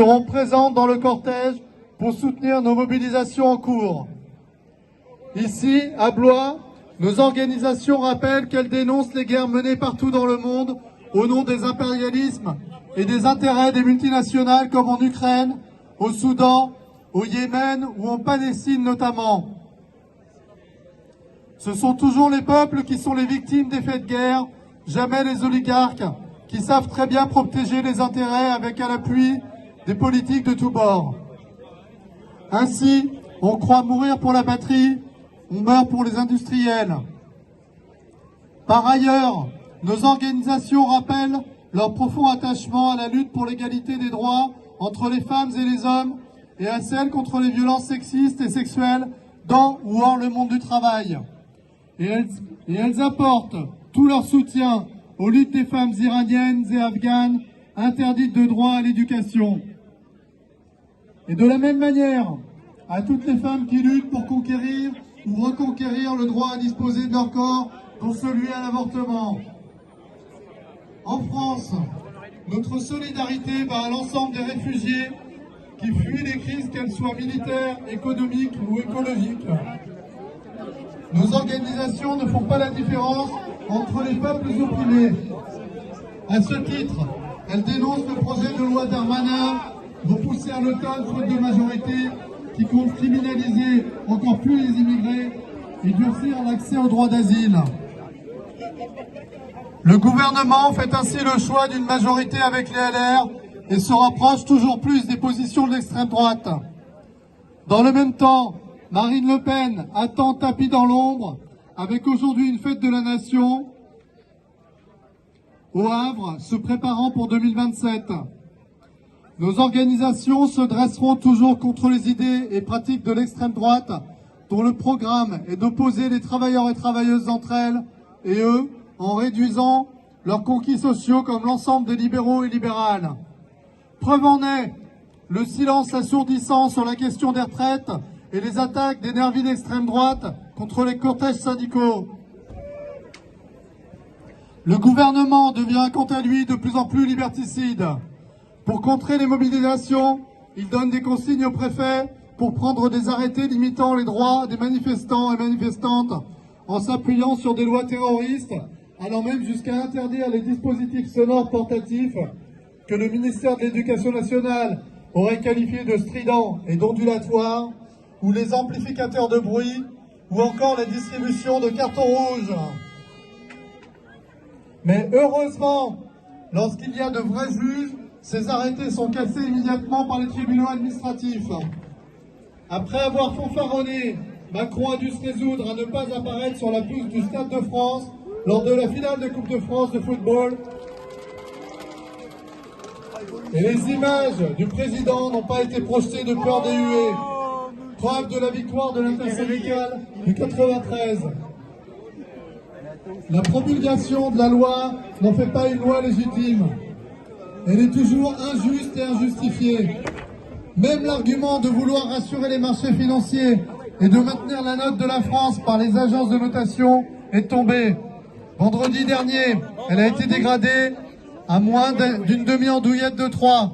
seront présentes dans le cortège pour soutenir nos mobilisations en cours. Ici, à Blois, nos organisations rappellent qu'elles dénoncent les guerres menées partout dans le monde au nom des impérialismes et des intérêts des multinationales comme en Ukraine, au Soudan, au Yémen ou en Palestine notamment. Ce sont toujours les peuples qui sont les victimes des faits de guerre, jamais les oligarques, qui savent très bien protéger les intérêts avec à l'appui des politiques de tous bords. Ainsi, on croit mourir pour la patrie, on meurt pour les industriels. Par ailleurs, nos organisations rappellent leur profond attachement à la lutte pour l'égalité des droits entre les femmes et les hommes et à celle contre les violences sexistes et sexuelles dans ou hors le monde du travail. Et elles apportent tout leur soutien aux luttes des femmes iraniennes et afghanes interdites de droit à l'éducation. Et de la même manière, à toutes les femmes qui luttent pour conquérir ou reconquérir le droit à disposer de leur corps, dont celui à l'avortement. En France, notre solidarité va à l'ensemble des réfugiés qui fuient les crises, qu'elles soient militaires, économiques ou écologiques. Nos organisations ne font pas la différence entre les peuples opprimés. À ce titre, elles dénoncent le projet de loi Darmanin, repoussé à l'automne faute de majorité, qui compte criminaliser encore plus les immigrés et durcir l'accès au droit d'asile. Le gouvernement fait ainsi le choix d'une majorité avec les LR et se rapproche toujours plus des positions de l'extrême droite. Dans le même temps, Marine Le Pen attend tapis dans l'ombre, avec aujourd'hui une fête de la nation au Havre, se préparant pour 2027. Nos organisations se dresseront toujours contre les idées et pratiques de l'extrême droite, dont le programme est d'opposer les travailleurs et travailleuses entre elles et eux, en réduisant leurs conquis sociaux comme l'ensemble des libéraux et libérales. Preuve en est le silence assourdissant sur la question des retraites et les attaques des nervis d'extrême droite contre les cortèges syndicaux. Le gouvernement devient quant à lui de plus en plus liberticide. Pour contrer les mobilisations, il donne des consignes au préfet pour prendre des arrêtés limitant les droits des manifestants et manifestantes en s'appuyant sur des lois terroristes, allant même jusqu'à interdire les dispositifs sonores portatifs que le ministère de l'Éducation nationale aurait qualifiés de stridents et d'ondulatoires, ou les amplificateurs de bruit, ou encore la distribution de cartons rouges. Mais heureusement, lorsqu'il y a de vrais juges, ces arrêtés sont cassés immédiatement par les tribunaux administratifs. Après avoir fanfaronné, Macron a dû se résoudre à ne pas apparaître sur la pelouse du Stade de France lors de la finale de Coupe de France de football. Et les images du président n'ont pas été projetées de peur des huées. Preuve de la victoire de l'intersyndicale du 93. La promulgation de la loi n'en fait pas une loi légitime. Elle est toujours injuste et injustifiée. Même l'argument de vouloir rassurer les marchés financiers et de maintenir la note de la France par les agences de notation est tombé. Vendredi dernier, elle a été dégradée à moins d'une demi-andouillette de 3.